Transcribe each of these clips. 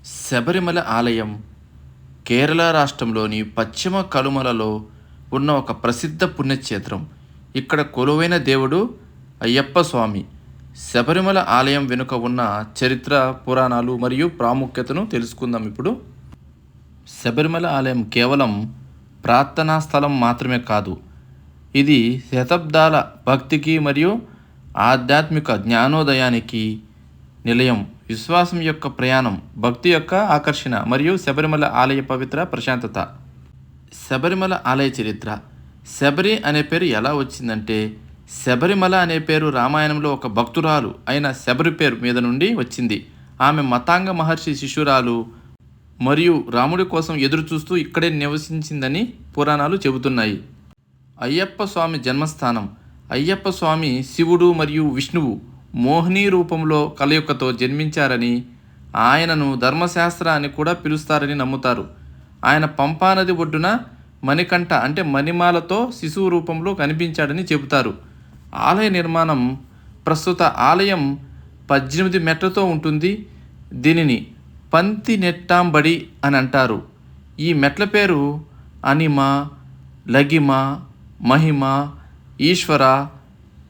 శబరిమల ఆలయం కేరళ రాష్ట్రంలోని పశ్చిమ కనుమలలో ఉన్న ఒక ప్రసిద్ధ పుణ్యక్షేత్రం. ఇక్కడ కొలువైన దేవుడు అయ్యప్ప స్వామి. శబరిమల ఆలయం వెనుక ఉన్న చరిత్ర, పురాణాలు మరియు ప్రాముఖ్యతను తెలుసుకుందాం ఇప్పుడు. శబరిమల ఆలయం కేవలం ప్రార్థనా స్థలం మాత్రమే కాదు, ఇది శతాబ్దాల భక్తికి మరియు ఆధ్యాత్మిక జ్ఞానోదయానికి నిలయం. విశ్వాసం యొక్క ప్రయాణం, భక్తి యొక్క ఆకర్షణ మరియు శబరిమల ఆలయ పవిత్ర ప్రశాంతత. శబరిమల ఆలయ చరిత్ర. శబరి అనే పేరు ఎలా వచ్చిందంటే, శబరిమల అనే పేరు రామాయణంలో ఒక భక్తురాలు అయిన శబరి పేరు మీద నుండి వచ్చింది. ఆమె మతాంగ మహర్షి శిష్యురాలు మరియు రాముడి కోసం ఎదురు చూస్తూ ఇక్కడే నివసించిందని పురాణాలు చెబుతున్నాయి. అయ్యప్ప స్వామి జన్మస్థానం. అయ్యప్ప స్వామి శివుడు మరియు విష్ణువు మోహిని రూపంలో కలయికతో జన్మించారని, ఆయనను ధర్మశాస్త్ర అని కూడా పిలుస్తారని నమ్ముతారు. ఆయన పంపానది ఒడ్డున మణికంఠ అంటే మణిమాలతో శిశువు రూపంలో కనిపించాడని చెబుతారు. ఆలయ నిర్మాణం. ప్రస్తుత ఆలయం 18 మెట్లతో ఉంటుంది. దీనిని పంతి నెట్టాంబడి అని అంటారు. ఈ మెట్ల పేరు అనిమ, లగిమ, మహిమ, ఈశ్వర,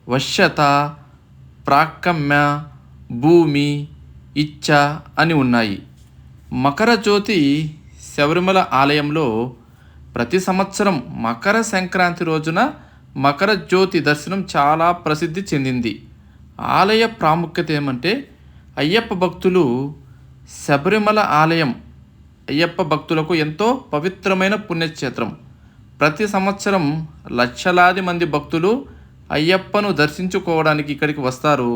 వశ్యత, ప్రాకమ్య, భూమి, ఇచ్చ అని ఉన్నాయి. మకర జ్యోతి. శబరిమల ఆలయంలో ప్రతి సంవత్సరం మకర సంక్రాంతి రోజున మకర జ్యోతి దర్శనం చాలా ప్రసిద్ధి చెందింది. ఆలయ ప్రాముఖ్యత ఏమంటే, అయ్యప్ప భక్తులు శబరిమల ఆలయం అయ్యప్ప భక్తులకు ఎంతో పవిత్రమైన పుణ్యక్షేత్రం. ప్రతి సంవత్సరం లక్షలాది మంది భక్తులు అయ్యప్పను దర్శించుకోవడానికి ఇక్కడికి వస్తారు.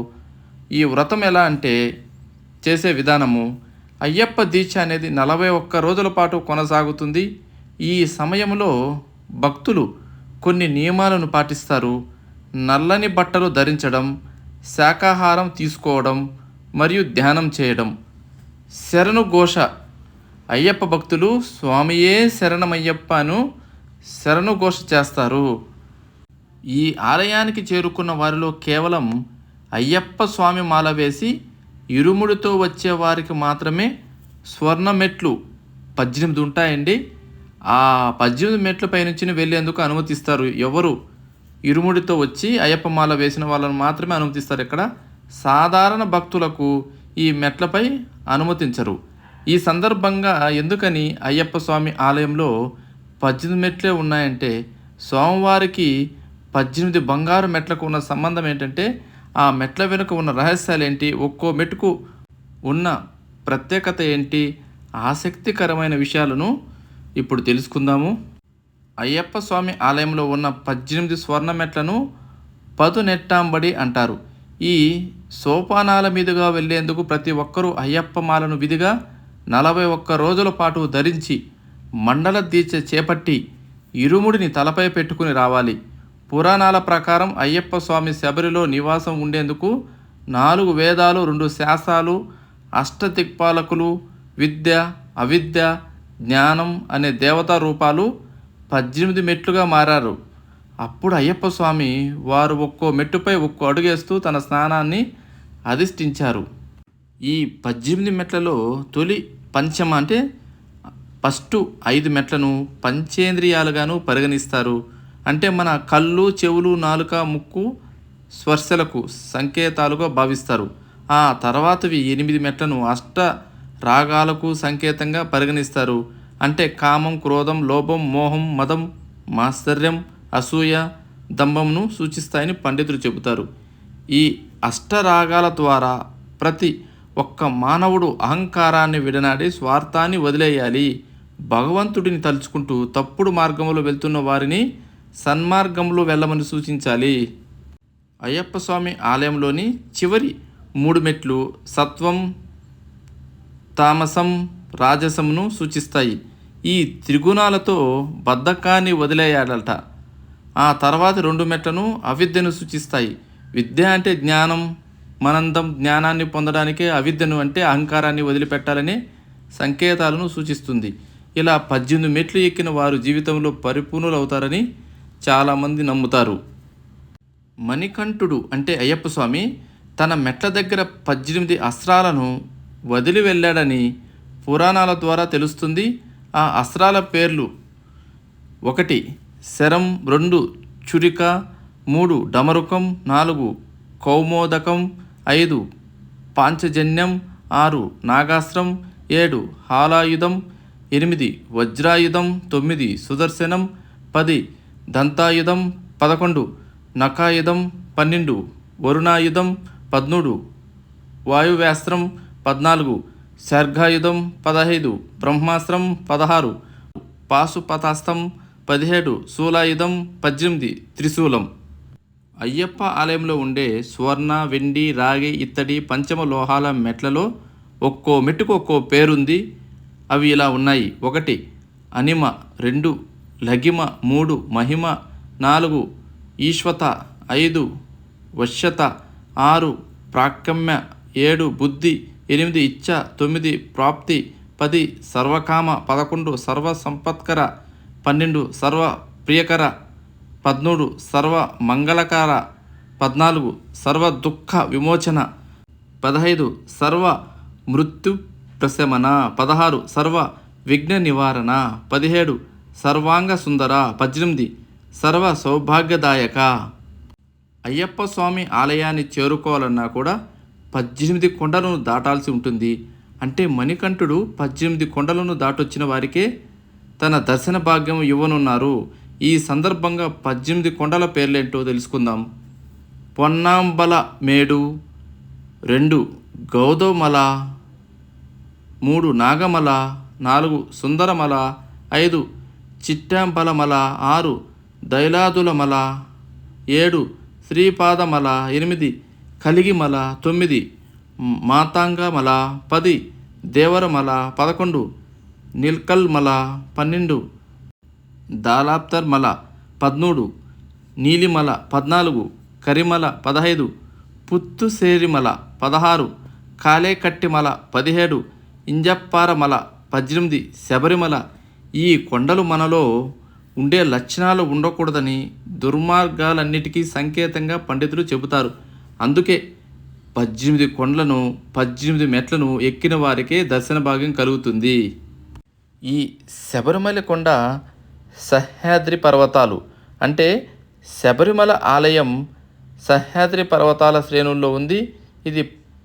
ఈ వ్రతం ఎలా అంటే, చేసే విధానము, అయ్యప్ప దీక్ష అనేది 41 రోజుల పాటు కొనసాగుతుంది. ఈ సమయంలో భక్తులు కొన్ని నియమాలను పాటిస్తారు. నల్లని బట్టలు ధరించడం, శాకాహారం తీసుకోవడం మరియు ధ్యానం చేయడం. శరణు ఘోష. అయ్యప్ప భక్తులు స్వామియే శరణమయ్యప్పను శరణు ఘోష చేస్తారు. ఈ ఆలయానికి చేరుకున్న వారిలో కేవలం అయ్యప్ప స్వామి మాల వేసి ఇరుముడితో వచ్చే వారికి మాత్రమే స్వర్ణ మెట్లు 18 ఉంటాయండి. ఆ 18 మెట్ల పైనుంచి వెళ్ళేందుకు అనుమతిస్తారు. ఎవరు ఇరుముడితో వచ్చి అయ్యప్ప మాల వేసిన వాళ్ళని మాత్రమే అనుమతిస్తారు. ఇక్కడ సాధారణ భక్తులకు ఈ మెట్లపై అనుమతించరు. ఈ సందర్భంగా ఎందుకని అయ్యప్ప స్వామి ఆలయంలో 18 మెట్లే ఉన్నాయంటే, స్వామివారికి 18 బంగారు మెట్లకు ఉన్న సంబంధం ఏంటంటే, ఆ మెట్ల వెనుక ఉన్న రహస్యాలు ఏంటి, ఒక్కో మెట్టుకు ఉన్న ప్రత్యేకత ఏంటి, ఆసక్తికరమైన విషయాలను ఇప్పుడు తెలుసుకుందాము. అయ్యప్ప స్వామి ఆలయంలో ఉన్న 18 స్వర్ణ మెట్లను పదునెట్టాంబడి అంటారు. ఈ సోపానాల మీదుగా వెళ్లేందుకు ప్రతి ఒక్కరూ అయ్యప్ప మాలను విధిగా 41 రోజుల పాటు ధరించి మండల దీక్ష చేపట్టి ఇరుముడిని తలపై పెట్టుకుని రావాలి. పురాణాల ప్రకారం అయ్యప్ప స్వామి శబరిలో నివాసం ఉండేందుకు 4 వేదాలు, 2 శాస్త్రాలు, అష్టదిక్పాలకులు, విద్య, అవిద్య, జ్ఞానం అనే దేవతా రూపాలు 18 మెట్లుగా మారారు. అప్పుడు అయ్యప్ప స్వామి వారు ఒక్కో మెట్టుపై ఒక్కో అడుగేస్తూ తన స్నానాన్ని అధిష్ఠించారు. ఈ 18 మెట్లలో తొలి పంచమ అంటే ఫస్ట్ 5 మెట్లను పంచేంద్రియాలుగాను పరిగణిస్తారు. అంటే మన కళ్ళు, చెవులు, నాలుక, ముక్కు స్పర్శలకు సంకేతాలుగా భావిస్తారు. ఆ తర్వాతవి 8 మెట్లను అష్ట రాగాలకు సంకేతంగా పరిగణిస్తారు. అంటే కామం, క్రోధం, లోభం, మోహం, మదం, మాత్సర్యం, అసూయ, దంభంను సూచిస్తాయని పండితులు చెబుతారు. ఈ అష్టరాగాల ద్వారా ప్రతి ఒక్క మానవుడు అహంకారాన్ని విడనాడి స్వార్థాన్ని వదిలేయాలి. భగవంతుడిని తలుచుకుంటూ తప్పుడు మార్గంలో వెళ్తున్న వారిని సన్మార్గంలో వెళ్ళమని సూచించాలి. అయ్యప్ప స్వామి ఆలయంలోని చివరి 3 మెట్లు సత్వం, తామసం, రాజసంను సూచిస్తాయి. ఈ త్రిగుణాలతో బద్ధకాన్ని వదిలేయాలట. ఆ తర్వాత 2 మెట్లను అవిద్యను సూచిస్తాయి. విద్య అంటే జ్ఞానం, మనందం, జ్ఞానాన్ని పొందడానికే అవిద్యను అంటే అహంకారాన్ని వదిలిపెట్టాలనే సంకేతాలను సూచిస్తుంది. ఇలా 18 మెట్లు ఎక్కిన వారు జీవితంలో పరిపూర్ణులు అవుతారని చాలామంది నమ్ముతారు. మణికంఠుడు అంటే అయ్యప్ప స్వామి తన మెట్ల దగ్గర 18 అస్త్రాలను వదిలి వెళ్ళాడని పురాణాల ద్వారా తెలుస్తుంది. ఆ అస్త్రాల పేర్లు: 1 శరం, 2 చురిక, 3 డమరుకం, 4 కౌమోదకం, 5 పాంచజన్యం, 6 నాగాస్త్రం, 7 హాలాయుధం, 8 వజ్రాయుధం, 9 సుదర్శనం, 10 దంతాయుధం, 11 నఖాయుధం, 12 వరుణాయుధం, 13 వాయువ్యాస్త్రం, 14 శర్ఘాయుధం, 15 బ్రహ్మాస్త్రం, 16 పాశుపతాస్త్రం, 17 శూలాయుధం, 18 త్రిశూలం. అయ్యప్ప ఆలయంలో ఉండే స్వర్ణ, వెండి, రాగి, ఇత్తడి పంచమ లోహాల మెట్లలో ఒక్కో మెట్టుకు ఒక్కో పేరుంది. అవి ఇలా ఉన్నాయి: 1 అనిమ, 2 లగిమ, 3 మహిమ, 4 ఈశ్వత, 5 వశ్యత, 6 ప్రాక్యమ్య, 7 బుద్ధి, 8 ఇచ్ఛ, 9 ప్రాప్తి, 10 సర్వకామ, 11 సర్వ సంపత్కర, 12 సర్వ ప్రియకర, 13 సర్వ మంగళకర, 14 సర్వ దుఃఖ విమోచన, 15 సర్వ మృత్యు ప్రశమన, 16 సర్వ విఘ్న నివారణ, 17 సర్వాంగ సుందర, 18 సర్వ సౌభాగ్యదాయక. అయ్యప్ప స్వామి ఆలయాన్ని చేరుకోవాలన్నా కూడా 18 కొండలను దాటాల్సి ఉంటుంది. అంటే మణికంఠుడు 18 కొండలను దాటొచ్చిన వారికే తన దర్శన భాగ్యం ఇవ్వనున్నారు. ఈ సందర్భంగా 18 కొండల పేర్లేంటో తెలుసుకుందాం. పొన్నాంబల మేడు, 2 గౌదమల, 3 నాగమల, 4 సుందరమల, 5 చిట్టాంబలమల, 6 దైలాదులమల, 7 శ్రీపాదమల, 8 కలిగిమల, 9 మాతాంగమల, 10 దేవరమల, 11 నీల్కల్మల, 12 దాలాప్తర్మల, 13 నీలిమల, 14 కరిమల, 15 పుత్తుసేరిమల, 16 కాలేకట్టిమల, 17 ఇంజప్పారమల, 18 శబరిమల. ఈ కొండలు మనలో ఉండే లక్షణాలు ఉండకూడదని, దుర్మార్గాలన్నిటికీ సంకేతంగా పండితులు చెబుతారు. అందుకే 18 కొండలను 18 మెట్లను ఎక్కిన వారికే దర్శన భాగ్యం కలుగుతుంది. ఈ శబరిమల కొండ సహ్యాద్రి పర్వతాలు అంటే శబరిమల ఆలయం సహ్యాద్రి పర్వతాల శ్రేణుల్లో ఉంది. ఇది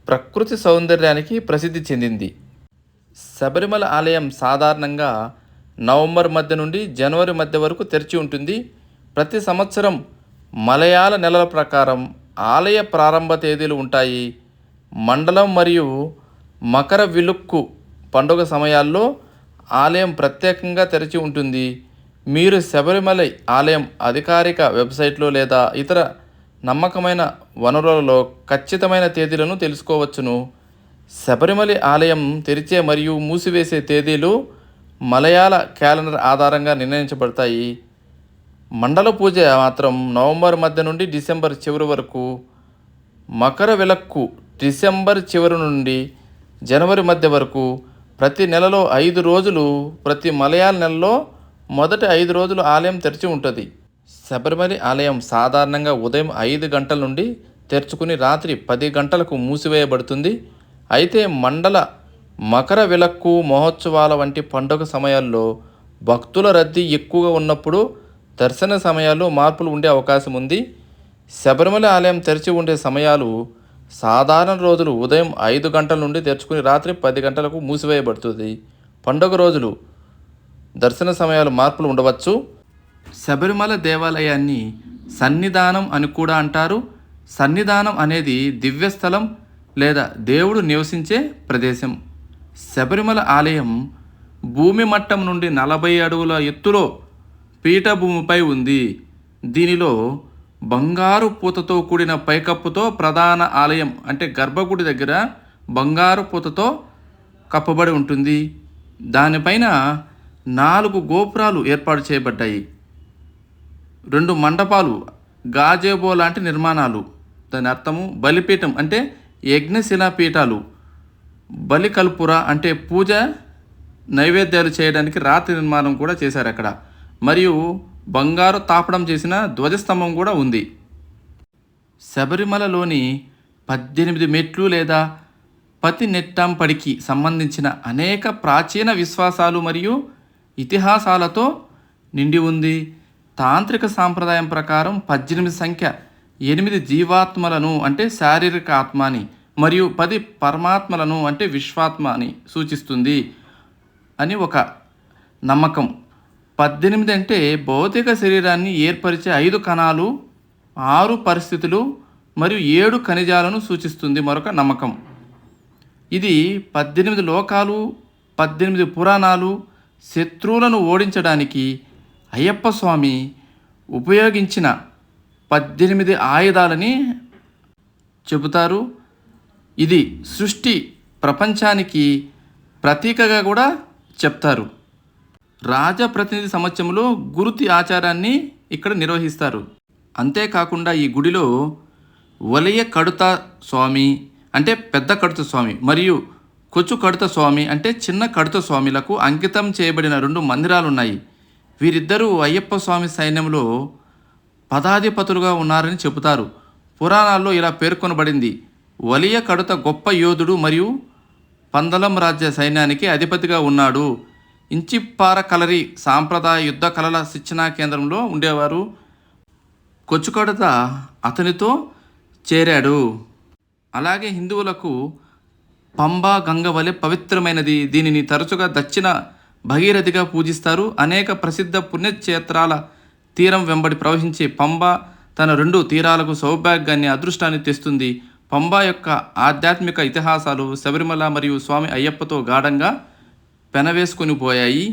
ప్రకృతి సౌందర్యానికి ప్రసిద్ధి చెందింది. శబరిమల ఆలయం సాధారణంగా నవంబర్ మధ్య నుండి జనవరి మధ్య వరకు తెరిచి ఉంటుంది. ప్రతి సంవత్సరం మలయాళ నెలల ప్రకారం ఆలయ ప్రారంభ తేదీలు ఉంటాయి. మండలం మరియు మకర విలుక్కు పండుగ సమయాల్లో ఆలయం ప్రత్యేకంగా తెరిచి ఉంటుంది. మీరు శబరిమల ఆలయం అధికారిక వెబ్సైట్లో లేదా ఇతర నమ్మకమైన వనరులలో ఖచ్చితమైన తేదీలను తెలుసుకోవచ్చును. శబరిమల ఆలయం తెరిచే మరియు మూసివేసే తేదీలు మలయాళ క్యాలెండర్ ఆధారంగా నిర్ణయించబడతాయి. మండల పూజ మాత్రం నవంబర్ మధ్య నుండి డిసెంబర్ చివరి వరకు, మకర విలక్కు డిసెంబర్ చివరి నుండి జనవరి మధ్య వరకు. ప్రతి నెలలో 5 రోజులు, ప్రతి మలయాళ నెలలో మొదటి 5 రోజులు ఆలయం తెరిచి ఉంటుంది. శబరిమల ఆలయం సాధారణంగా ఉదయం 5 గంటల నుండి తెరుచుకుని రాత్రి 10 గంటలకు మూసివేయబడుతుంది. అయితే మండల, మకర విలక్కు మహోత్సవాల వంటి పండుగ సమయాల్లో భక్తుల రద్దీ ఎక్కువగా ఉన్నప్పుడు దర్శన సమయాల్లో మార్పులు ఉండే అవకాశం ఉంది. శబరిమల ఆలయం తెరిచి ఉండే సమయాలు సాధారణ రోజులు ఉదయం 5 గంటల నుండి తెరుచుకుని రాత్రి 10 గంటలకు మూసివేయబడుతుంది. పండుగ రోజులు దర్శన సమయాలు మార్పులు ఉండవచ్చు. శబరిమల దేవాలయాన్ని సన్నిధానం అని కూడా అంటారు. సన్నిధానం అనేది దివ్యస్థలం లేదా దేవుడు నివసించే ప్రదేశం. శబరిమల ఆలయం భూమి మట్టం నుండి 40 అడుగుల ఎత్తులో పీఠభూమిపై ఉంది. దీనిలో బంగారు పూతతో కూడిన పైకప్పుతో ప్రధాన ఆలయం అంటే గర్భగుడి దగ్గర బంగారు పూతతో కప్పబడి ఉంటుంది. దానిపైన 4 గోపురాలు ఏర్పాటు చేయబడ్డాయి. 2 మండపాలు, గాజేబో లాంటి నిర్మాణాలు. దాని అర్థము బలిపీఠం అంటే యజ్ఞశిలాపీఠాలు, బలికల్పుర అంటే పూజ నైవేద్యాలు చేయడానికి రాతి నిర్మాణం కూడా చేశారు అక్కడ. మరియు బంగారు తాపడం చేసిన ధ్వజస్తంభం కూడా ఉంది. శబరిమలలోని 18 మెట్లు లేదా పతినెట్టాంపడికి సంబంధించిన అనేక ప్రాచీన విశ్వాసాలు మరియు ఇతిహాసాలతో నిండి ఉంది. తాంత్రిక సాంప్రదాయం ప్రకారం 18 సంఖ్య 8 జీవాత్మలను అంటే శారీరక ఆత్మని మరియు 10 పరమాత్మలను అంటే విశ్వాత్మ అని సూచిస్తుంది అని ఒక నమ్మకం. 18 అంటే భౌతిక శరీరాన్ని ఏర్పరిచే 5 కణాలు, 6 పరిస్థితులు మరియు 7 ఖనిజాలను సూచిస్తుంది మరొక నమ్మకం. ఇది 18 లోకాలు, 18 పురాణాలు, శత్రువులను ఓడించడానికి అయ్యప్ప స్వామి ఉపయోగించిన 18 ఆయుధాలని చెబుతారు. ఇది సృష్టి ప్రపంచానికి ప్రతీకగా కూడా చెప్తారు. రాజప్రతినిధి సమక్షంలో గురుతి ఆచారాన్ని ఇక్కడ నిర్వహిస్తారు. అంతేకాకుండా ఈ గుడిలో వలయ కడుత స్వామి అంటే పెద్ద కడుత స్వామి మరియు కొచ్చు కడుత స్వామి అంటే చిన్న కడుత స్వామిలకు అంకితం చేయబడిన 2 మందిరాలు ఉన్నాయి. వీరిద్దరూ అయ్యప్ప స్వామి సైన్యంలో పదాధిపతులుగా ఉన్నారని చెబుతారు. పురాణాల్లో ఇలా పేర్కొనబడింది: వలియ కడుత గొప్ప యోధుడు మరియు పందలం రాజ్య సైన్యానికి అధిపతిగా ఉన్నాడు. ఇంచిప్పార కలరి సాంప్రదాయ యుద్ధ కళల శిక్షణా కేంద్రంలో ఉండేవారు. కొచ్చుకడత అతనితో చేరాడు. అలాగే హిందువులకు పంబా గంగ వలె పవిత్రమైనది. దీనిని తరచుగా దక్షిణ భగీరథిగా పూజిస్తారు. అనేక ప్రసిద్ధ పుణ్యక్షేత్రాల తీరం వెంబడి ప్రవహించే పంబా తన 2 తీరాలకు సౌభాగ్యాన్ని, అదృష్టాన్ని తెస్తుంది. పంబా యొక్క ఆధ్యాత్మిక ఇతిహాసాలు శబరిమల మరియు స్వామి అయ్యప్పతో గాఢంగా పెనవేసుకొని పోయాయి.